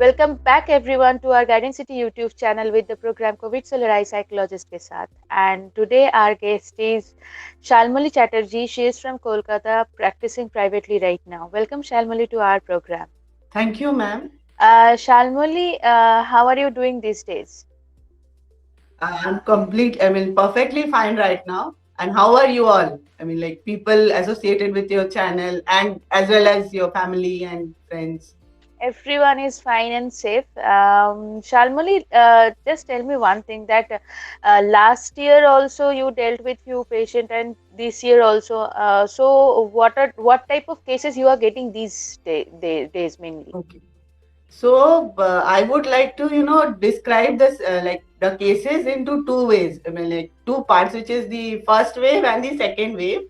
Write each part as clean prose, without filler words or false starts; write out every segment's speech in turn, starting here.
Welcome back everyone to our Guidance City YouTube channel with the program COVID से लड़ाई psychologist के साथ. And today our guest is Shalmali Chatterjee. She is from Kolkata, practicing privately right now. Welcome Shalmali to our program. Thank you, ma'am. Shalmali, how are you doing these days? Perfectly fine right now. And how are you all? Like people associated with your channel and as well as your family and friends. Everyone is fine and safe. Shalmali, just tell me one thing that last year also you dealt with few patient and this year also. So what type of cases you are getting these days mainly? Okay. So I would like to, describe this like the cases into two ways. Like two parts, which is the first wave and the second wave.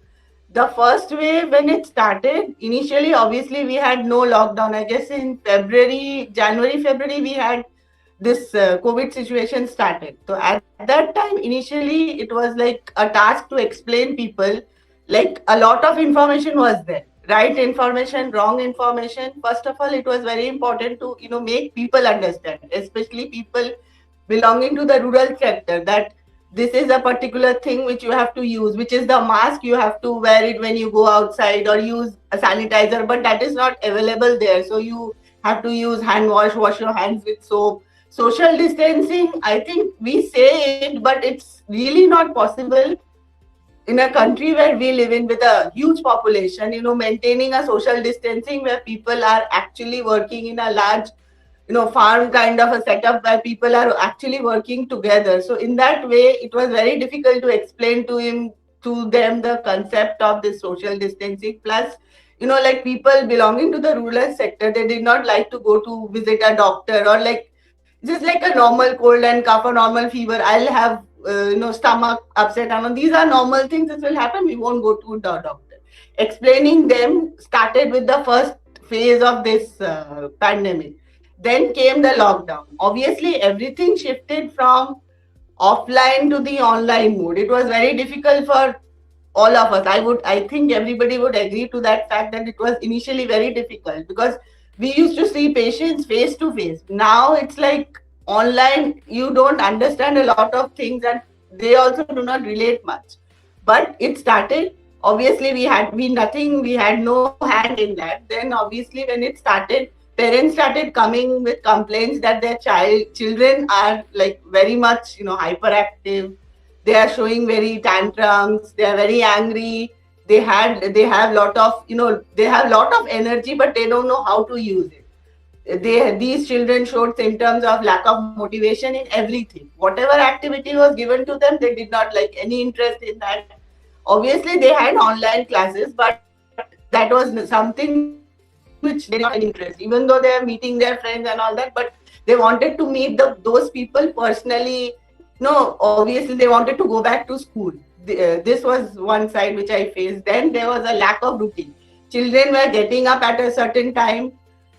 The first wave, when it started, initially, obviously, we had no lockdown. I guess in January, February, we had this COVID situation started. So at that time, initially, it was like a task to explain people, like a lot of information was there, right information, wrong information. First of all, it was very important to make people understand, especially people belonging to the rural sector, that this is a particular thing which you have to use, which is the mask. You have to wear it when you go outside or use a sanitizer, but that is not available there. So you have to use hand wash your hands with soap. Social distancing, I think we say it, but it's really not possible in a country where we live in with a huge population. Maintaining a social distancing where people are actually working in a large farm kind of a setup where people are actually working together. So in that way, it was very difficult to explain to them the concept of this social distancing. Plus, like people belonging to the rural sector, they did not like to go to visit a doctor, or like just like a normal cold and cough or normal fever, I'll have stomach upset, and these are normal things that will happen. We won't go to the doctor. Explaining them started with the first phase of this pandemic. Then came the lockdown. Obviously, everything shifted from offline to the online mode. It was very difficult for all of us. I think everybody would agree to that fact that it was initially very difficult because we used to see patients face to face. Now it's like online, you don't understand a lot of things, and they also do not relate much. But it started. Obviously, we had no hand in that. Then obviously, when it started, parents started coming with complaints that their children are like very much hyperactive. They are showing very tantrums. They are very angry. They have lot of they have lot of energy, but they don't know how to use it. These children showed symptoms of lack of motivation in everything. Whatever activity was given to them, they did not like any interest in that. Obviously, they had online classes, but that was something which they did not have any interest, even though they are meeting their friends and all that. But they wanted to meet those people personally. No, obviously, they wanted to go back to school. This was one side which I faced. Then there was a lack of routine. Children were getting up at a certain time,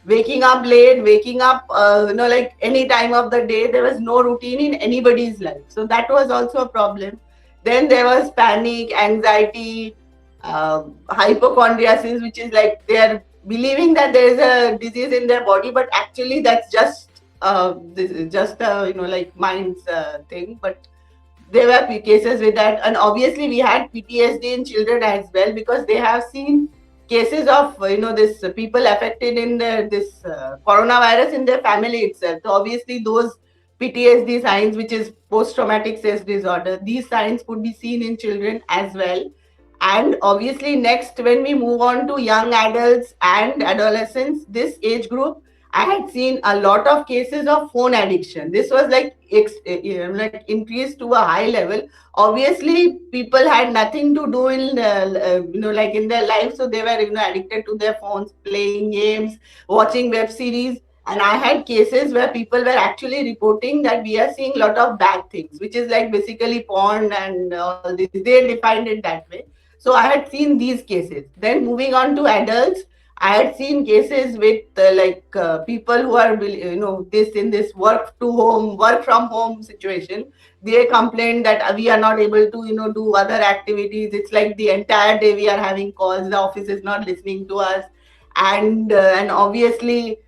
waking up late, waking up like any time of the day. There was no routine in anybody's life, so that was also a problem. Then there was panic, anxiety, hypochondriasis, which is like they are believing that there is a disease in their body, but actually that's just a like mind's thing. But there were cases with that, and obviously we had PTSD in children as well, because they have seen cases of this people affected in this coronavirus in their family itself. So obviously those PTSD signs, which is post traumatic stress disorder, these signs could be seen in children as well. And obviously next, when we move on to young adults and adolescents, this age group, I had seen a lot of cases of phone addiction. This was like increased to a high level. Obviously, people had nothing to do in like in their life, so they were addicted to their phones, playing games, watching web series. And I had cases where people were actually reporting that we are seeing a lot of bad things, which is like basically porn and all this. They defined it that way. So I had seen these cases. Then moving on to adults, I had seen cases with people who are this in this work from home situation. They complained that we are not able to do other activities. It's like the entire day we are having calls. The office is not listening to us, and obviously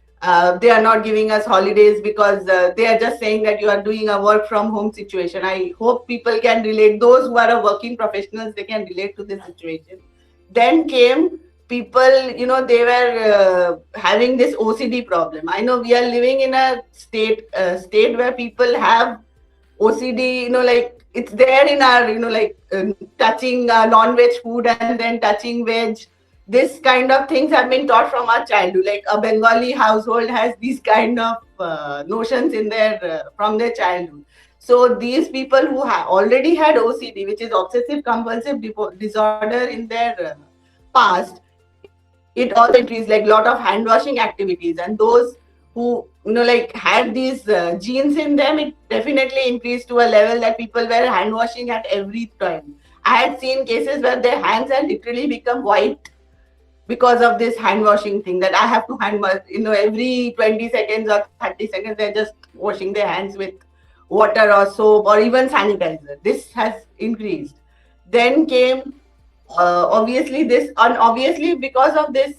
They are not giving us holidays because they are just saying that you are doing a work from home situation. I hope people can relate. Those who are a working professionals, they can relate to this situation. Then came people, they were having this OCD problem. I know we are living in a state where people have OCD, like it's there in our, like touching non-veg food and then touching veg. This kind of things have been taught from our childhood. Like a Bengali household has these kind of notions in their from their childhood. So these people who already had OCD, which is obsessive compulsive disorder, in their past, it also increased, like lot of hand washing activities, and those who like had these genes in them, it definitely increased to a level that people were hand washing at every time. I had seen cases where their hands had literally become white because of this hand washing thing, that I have to hand wash, every 20 seconds or 30 seconds, they're just washing their hands with water or soap or even sanitizer. This has increased. Then came obviously because of this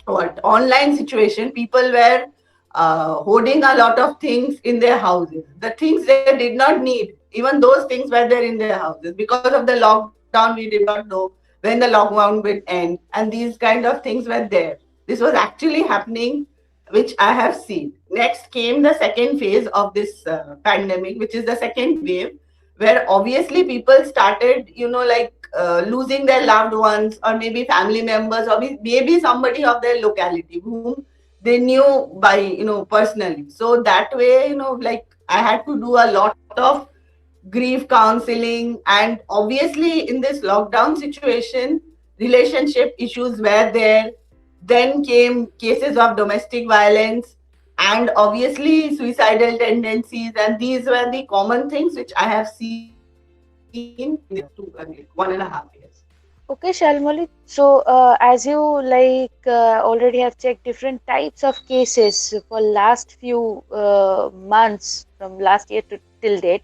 what online situation, people were hoarding a lot of things in their houses, the things they did not need. Even those things were there in their houses. Because of the lockdown, we did not know when the lockdown would end, and these kind of things were there. This was actually happening, which I have seen. Next came the second phase of this pandemic, which is the second wave, where obviously people started, like losing their loved ones, or maybe family members, or maybe somebody of their locality whom they knew by, personally. So that way, like I had to do a lot of grief counseling. And obviously in this lockdown situation, relationship issues were there. Then came cases of domestic violence, and obviously suicidal tendencies, and these were the common things which I have seen in this 1.5 years. Okay, Shalmali. So, as you already have checked different types of cases for last few months from last year to till date,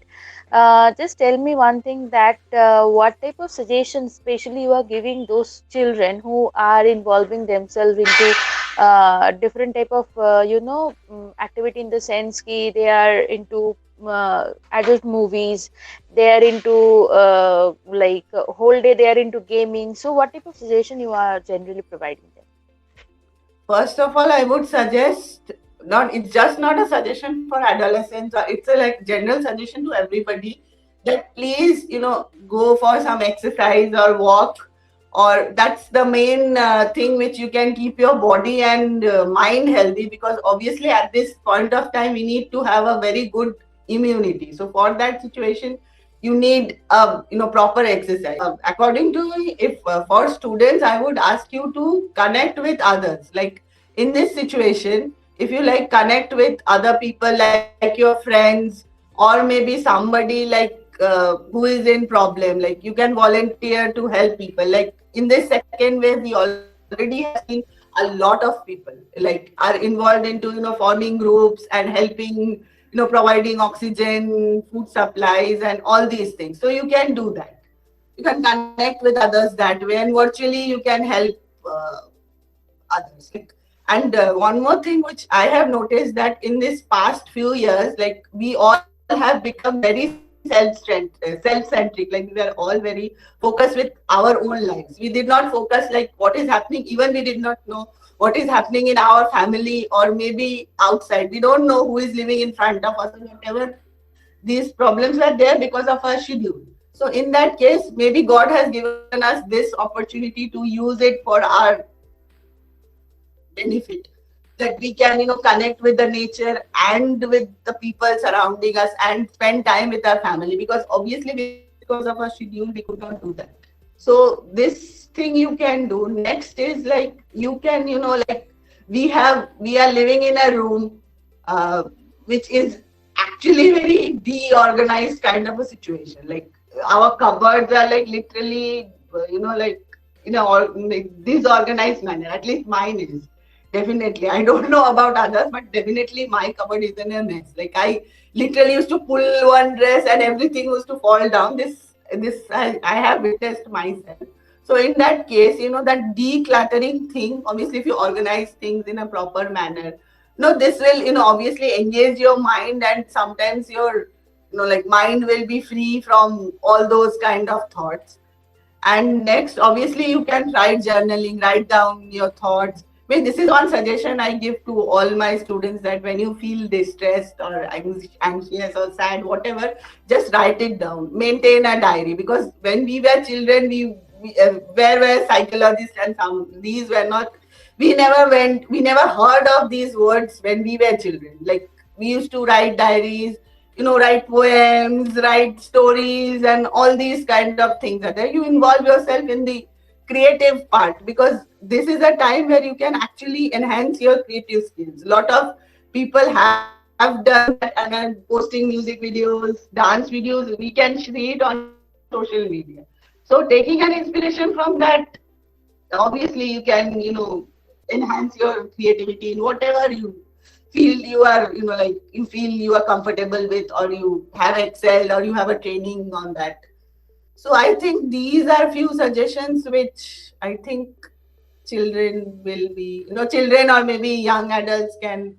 just tell me one thing, that what type of suggestions, especially you are giving those children who are involving themselves into different type of activity, in the sense ki they are into adult movies, they are into whole day they are into gaming. So what type of suggestion you are generally providing them? First of all, I would suggest, not it's just not a suggestion for adolescents, or it's a like general suggestion to everybody, that please, go for some exercise or walk, or that's the main thing which you can keep your body and mind healthy, because obviously at this point of time we need to have a very good immunity. So for that situation, you need proper exercise. According to me, if for students, I would ask you to connect with others. Like in this situation, if you like connect with other people, like your friends, or maybe somebody like who is in problem, like you can volunteer to help people. Like in this second wave, we already have seen a lot of people like are involved into forming groups and helping, providing oxygen, food supplies, and all these things. So you can do that. You can connect with others that way, and virtually you can help uh, others. And one more thing which I have noticed, that in this past few years, like we all have become very self-centric. Like we were all very focused with our own lives. We did not focus like what is happening. Even we did not know what is happening in our family or maybe outside. We don't know who is living in front of us, or whatever. These problems were there because of our schedule. So in that case, maybe God has given us this opportunity to use it for our benefit, that we can connect with the nature and with the people surrounding us and spend time with our family, because obviously because of our schedule we could not do that. So this thing you can do. Next is like you can like we are living in a room which is actually very deorganized kind of a situation. Like our cupboards are like literally like like disorganized manner. At least mine is. Definitely. I don't know about others, but definitely my cupboard is in a mess. Like I literally used to pull one dress and everything was to fall down. This I have witnessed myself. So in that case, that decluttering thing, obviously if you organize things in a proper manner, this will, obviously engage your mind, and sometimes your, like mind will be free from all those kind of thoughts. And next, obviously, you can write journaling, write down your thoughts. I mean, this is one suggestion I give to all my students, that when you feel distressed or anxious or sad, whatever, just write it down. Maintain a diary, because when we were children, where were psychologists, and these were not. We never heard of these words when we were children. Like, we used to write diaries, write poems, write stories, and all these kind of things are there. You involve yourself in the creative part, because this is a time where you can actually enhance your creative skills. A lot of people have done that and are posting music videos, dance videos. We can see it on social media. So taking an inspiration from that, obviously you can, enhance your creativity in whatever you feel you are, like you feel you are comfortable with, or you have excelled, or you have a training on that. So I think these are few suggestions which I think children will be, children or maybe young adults can,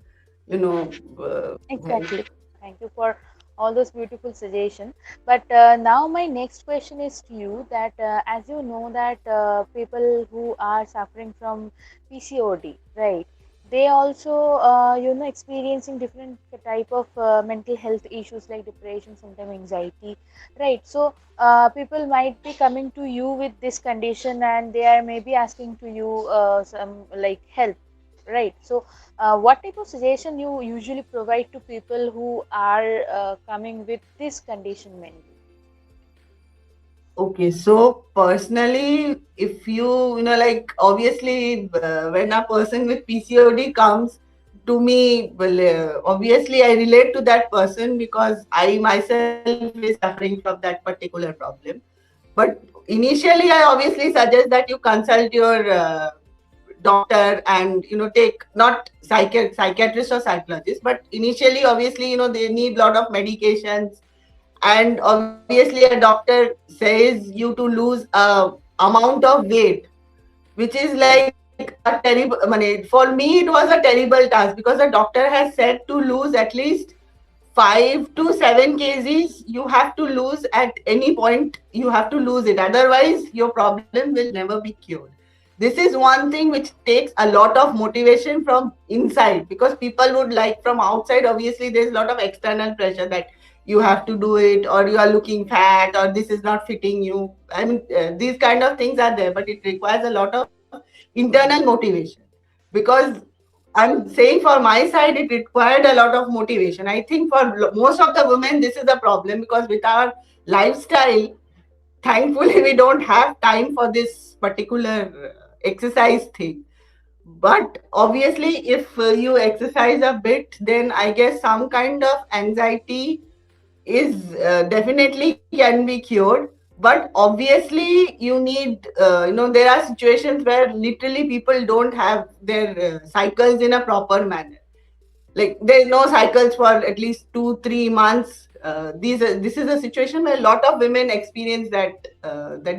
you know, help. Exactly. Thank you for all those beautiful suggestions. But now my next question is to you that as you know that people who are suffering from PCOD, right? They also experiencing different type of mental health issues like depression, sometimes anxiety, right? So people might be coming to you with this condition and they are maybe asking to you some like help, right? So what type of suggestion you usually provide to people who are coming with this condition mainly? Okay, so personally, if like obviously, when a person with PCOD comes to me, well, obviously I relate to that person, because I myself is suffering from that particular problem. But initially, I obviously suggest that you consult your doctor, and take not psychiatrist or psychologist, but initially, obviously, they need lot of medications, and obviously a doctor says you to lose a amount of weight, which is like a terrible, I mean, for me it was a terrible task, because the doctor has said to lose at least 5 to 7 kgs. You have to lose at any point, you have to lose it, otherwise your problem will never be cured. This is one thing which takes a lot of motivation from inside, because people would like, from outside obviously there's a lot of external pressure that you have to do it, or you are looking fat, or this is not fitting you. I mean, these kind of things are there, but it requires a lot of internal motivation. Because I'm saying, for my side, it required a lot of motivation. I think for most of the women, this is a problem, because with our lifestyle, thankfully, we don't have time for this particular exercise thing. But obviously, if you exercise a bit, then I guess some kind of anxiety is definitely can be cured. But obviously you need, there are situations where literally people don't have their cycles in a proper manner. Like, there's no cycles for at least 2 3 months. This is a situation where a lot of women experience that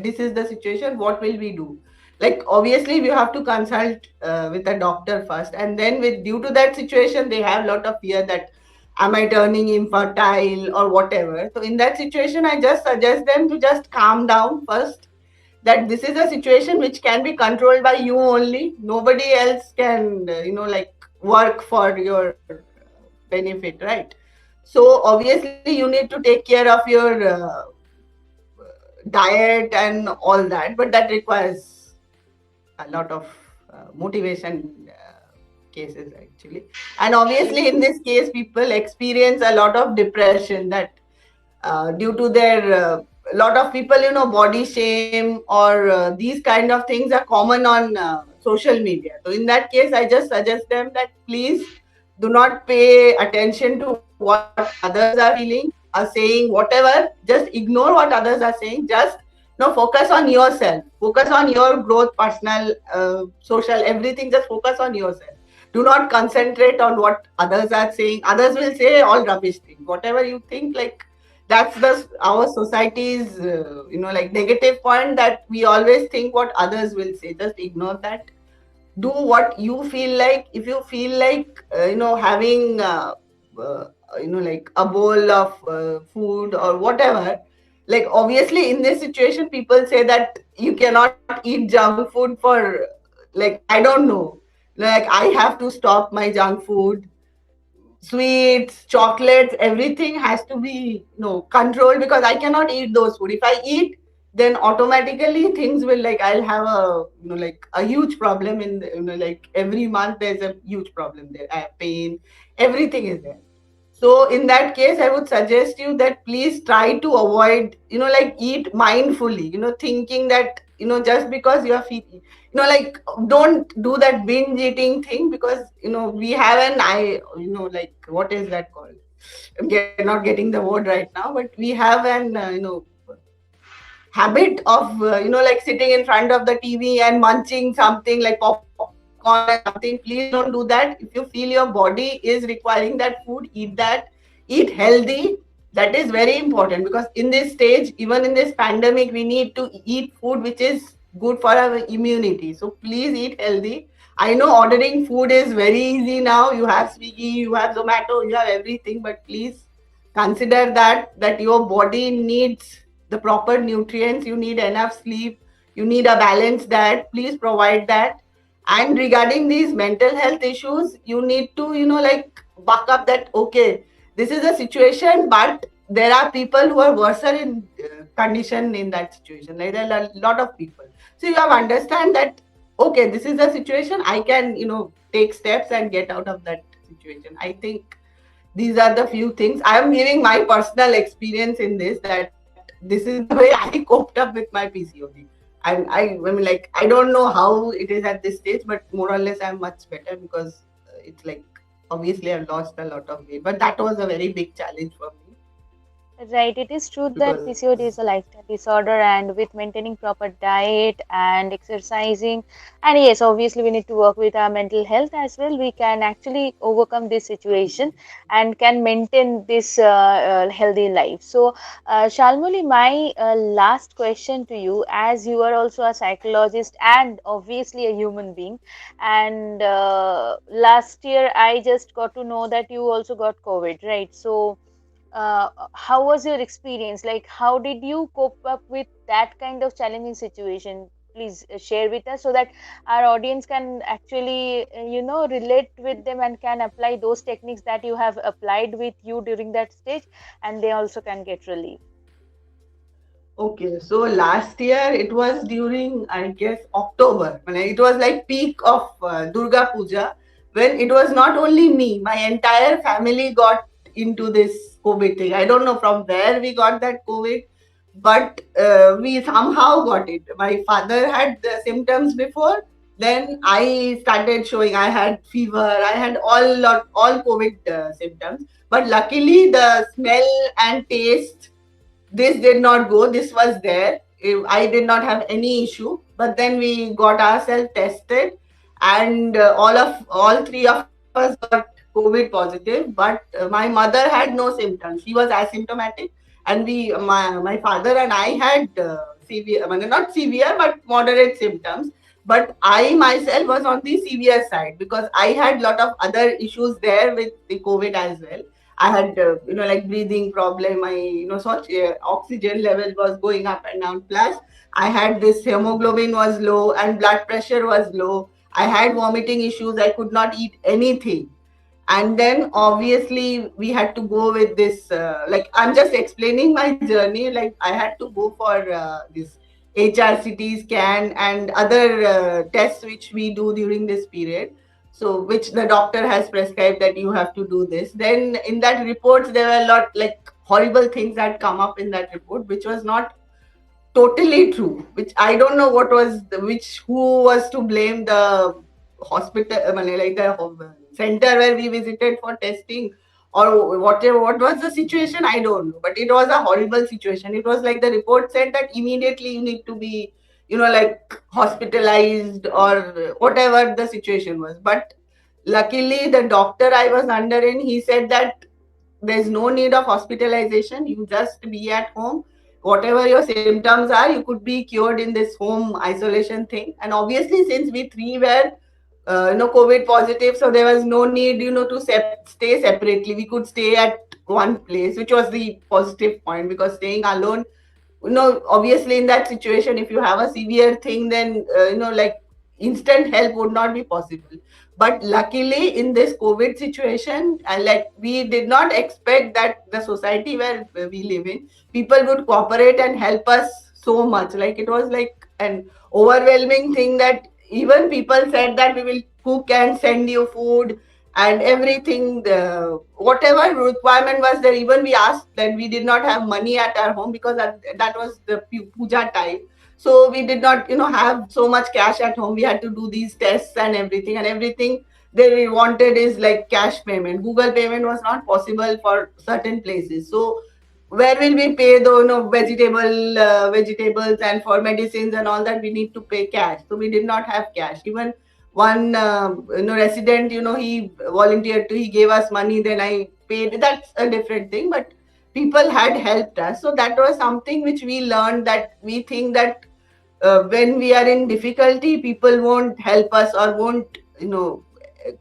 this is the situation. What will we do? Like, obviously we have to consult with a doctor first, and then, with due to that situation, they have a lot of fear that, am I turning infertile or whatever. So in that situation, I just suggest them to just calm down first, that this is a situation which can be controlled by you only. Nobody else can, like, work for your benefit, right? So obviously you need to take care of your diet and all that, but that requires a lot of motivation cases actually. And obviously in this case, people experience a lot of depression, that due to their a lot of people, body shame, or these kind of things are common on social media. So in that case, I just suggest them that, please do not pay attention to what others are feeling, are saying, whatever. Just ignore what others are saying. Just focus on yourself, focus on your growth, personal, social, everything. Just focus on yourself. Do not concentrate on what others are saying. Others will say all rubbish things, whatever you think, like, that's the our society's like negative point, that we always think what others will say. Just ignore that. Do what you feel like. If you feel like having uh, like a bowl of food or whatever, like obviously in this situation people say that you cannot eat junk food for, like, I don't know, like I have to stop my junk food, sweets, chocolates, everything has to be controlled, because I cannot eat those food. If I eat, then automatically things will, like, I'll have a like a huge problem in like every month there's a huge problem there. I have pain, everything is there. So in that case, I would suggest you that please try to avoid, like eat mindfully, thinking that, just because you are feeling, like don't do that binge eating thing, because, we have an, like, what is that called? Not getting the word right now, but we have an, habit of, like sitting in front of the TV and munching something like popcorn and something. Please don't do that. If you feel your body is requiring that food, eat that. Eat healthy. That is very important, because in this stage, even in this pandemic, we need to eat food which is good for our immunity. So please eat healthy. I know ordering food is very easy now. You have Swiggy, you have Zomato, you have everything, but please consider that your body needs the proper nutrients. You need enough sleep, you need a balanced diet. Please provide that. And regarding these mental health issues, you need to, like, buck up that, okay, this is a situation, but there are people who are worse in condition in that situation. Like, there are a lot of people. So you have to understand that, okay, this is a situation, I can, take steps and get out of that situation. I think these are the few things. I am giving my personal experience in this, that this is the way I coped up with my PCOD. I mean, like, I don't know how it is at this stage, but more or less I'm much better, because it's like, obviously I've lost a lot of weight, but that was a very big challenge for me, Right, it is true that because PCOD is a lifestyle disorder, and with maintaining proper diet and exercising, and yes, obviously we need to work with our mental health as well. We can actually overcome this situation and can maintain this healthy life. So, Shalmuli, my last question to you, as you are also a psychologist and obviously a human being, and last year I just got to know that you also got COVID, right? So how was your experience? Like, how did you cope up with that kind of challenging situation? Please share with us so that our audience can actually, relate with them and can apply those techniques that you have applied with you during that stage, and they also can get relief. okay, so last year it was during, I guess, October, when it was like peak of Durga Puja, when it was not only me, my entire family got into this COVID thing. I don't know from where we got that COVID, but we somehow got it. My father had the symptoms before, then I started showing. I had fever, I had all COVID symptoms, but luckily the smell and taste, this did not go. This was there. I did not have any issue. But then we got ourselves tested, and all three of us got COVID positive. But my mother had no symptoms. She was asymptomatic, and my father and I had severe, I mean, not severe, but moderate symptoms. But I myself was on the severe side, because I had lot of other issues there with the COVID as well. I had, like breathing problem. My, such oxygen level was going up and down. Plus, I had this hemoglobin was low and blood pressure was low. I had vomiting issues. I could not eat anything. And then obviously we had to go with this. Like, I'm just explaining my journey. Like, I had to go for this HRCT scan and other tests which we do during this period, so which the doctor has prescribed that you have to do this. Then in that reports there were a lot, like, horrible things that come up in that report, which was not totally true, which I don't know what was which, who was to blame, the hospital, I mean, like the center where we visited for testing, or whatever, what was the situation, I don't know, but it was a horrible situation. It was like the report said that immediately you need to be, like, hospitalized or whatever the situation was. But luckily the doctor I was under in, he said that there's no need of hospitalization. You just be at home. Whatever your symptoms are, you could be cured in this home isolation thing. And obviously, since we three were COVID positive, so there was no need, to stay separately. We could stay at one place, which was the positive point, because staying alone, obviously in that situation, if you have a severe thing, then like instant help would not be possible. But luckily in this COVID situation, and like we did not expect that the society where we live in, people would cooperate and help us so much. Like it was like an overwhelming thing that even people said that we will cook and send you food and everything, whatever requirement was there. Even we asked that, we did not have money at our home because that was the puja time, so we did not have so much cash at home. We had to do these tests and everything they wanted is like cash payment. Google payment was not possible for certain places. So where will we pay the vegetables, and for medicines and all that we need to pay cash, so we did not have cash. Even one resident, he volunteered to, he gave us money, then I paid. That's a different thing, but people had helped us. So that was something which we learned, that we think that when we are in difficulty, people won't help us or won't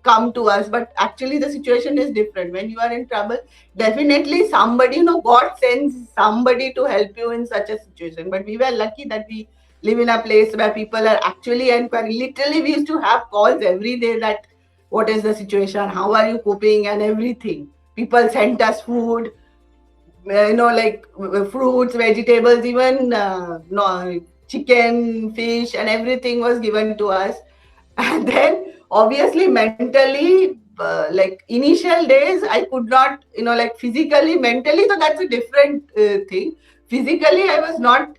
come to us. But actually the situation is different. When you are in trouble, definitely somebody, God sends somebody to help you in such a situation. But we were lucky that we live in a place where people are actually inquiring. Literally we used to have calls every day that what is the situation, how are you coping, and everything. People sent us food, like fruits, vegetables, even no, chicken, fish, and everything was given to us. And then obviously mentally, like initial days, I could not, like physically, mentally, so that's a different thing. Physically, I was not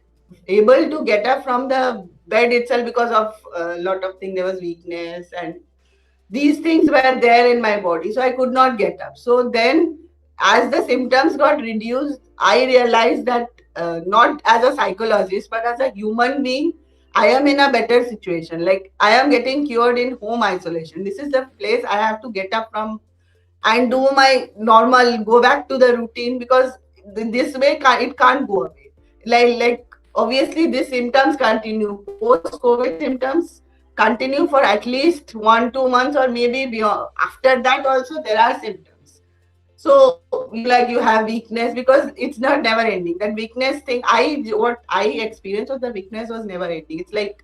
able to get up from the bed itself because of a lot of things. There was weakness, and these things were there in my body, so I could not get up. So then as the symptoms got reduced, I realized that not as a psychologist but as a human being, I am in a better situation. Like I am getting cured in home isolation. This is the place I have to get up from and do my normal, go back to the routine, because this way it can't go away. Like obviously these symptoms continue. Post COVID symptoms continue for at least 1 2 months, or maybe beyond. After that also there are symptoms. So you have weakness, because it's not never ending. That weakness thing, what I experienced was the weakness was never ending. It's like,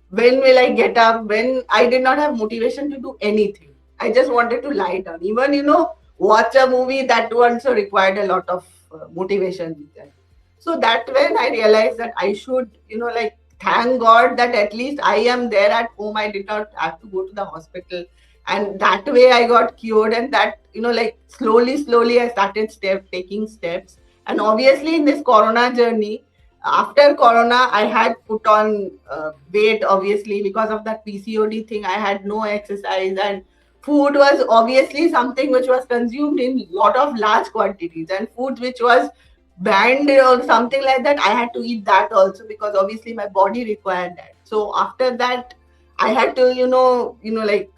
when will I get up? When I did not have motivation to do anything. I just wanted to lie down. Even watch a movie, that also required a lot of motivation. So that when I realized that I should, like, thank God that at least I am there at home. I did not have to go to the hospital, and that way I got cured. And that, like, slowly I started taking steps. And obviously in this corona journey, after corona, I had put on weight, obviously because of that PCOD thing. I had no exercise, and food was obviously something which was consumed in lot of large quantities, and food which was banned or something like that, I had to eat that also, because obviously my body required that. So after that, I had to, like,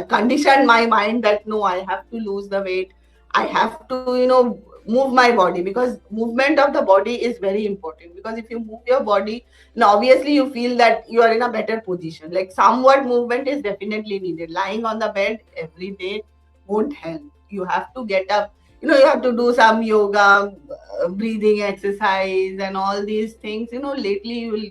condition my mind that no, I have to lose the weight. I have to, move my body, because movement of the body is very important. Because if you move your body, now obviously you feel that you are in a better position. Like somewhat movement is definitely needed. Lying on the bed every day won't help. You have to get up. You have to do some yoga, breathing exercise, and all these things. Lately you will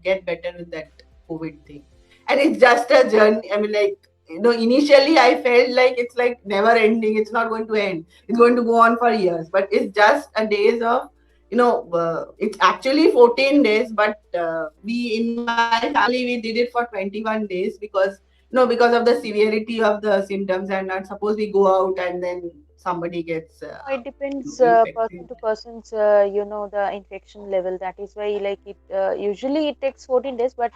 get better with that COVID thing. And it's just a journey. I mean, like, initially I felt like it's like never ending. It's not going to end. It's going to go on for years. But it's just a days of, it's actually 14 days. But we, in my family, we did it for 21 days, because, because of the severity of the symptoms. And not suppose we go out and then somebody gets It depends person infected. to person's, the infection level. That is why, like, it usually it takes 14 days, but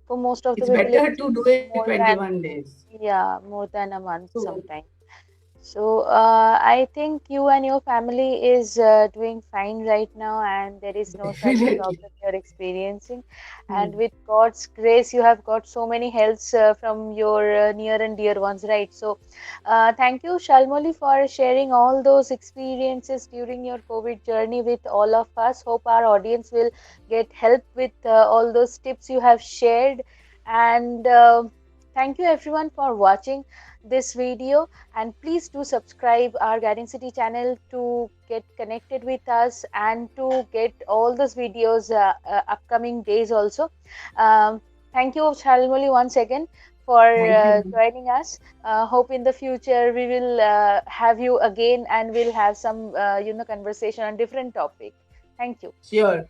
for most of the It's people, better it's to do it more than, 21 days. yeah, more than a month So sometimes. So I think you and your family is doing fine right now, and there is no such Definitely. problem you're experiencing. And Hmm. with God's grace, you have got so many helps from your near and dear ones, right? So thank you, Shalmoli, for sharing all those experiences during your COVID journey with all of us. Hope our audience will get help with all those tips you have shared. And thank you everyone for watching this video, and please do subscribe our Guiding City channel to get connected with us and to get all those videos upcoming days also. um, Thank you, Shalmoli, once again for Thank you. joining us. Hope in the future we will have you again, and we'll have some conversation on different topic. Thank you. Sure.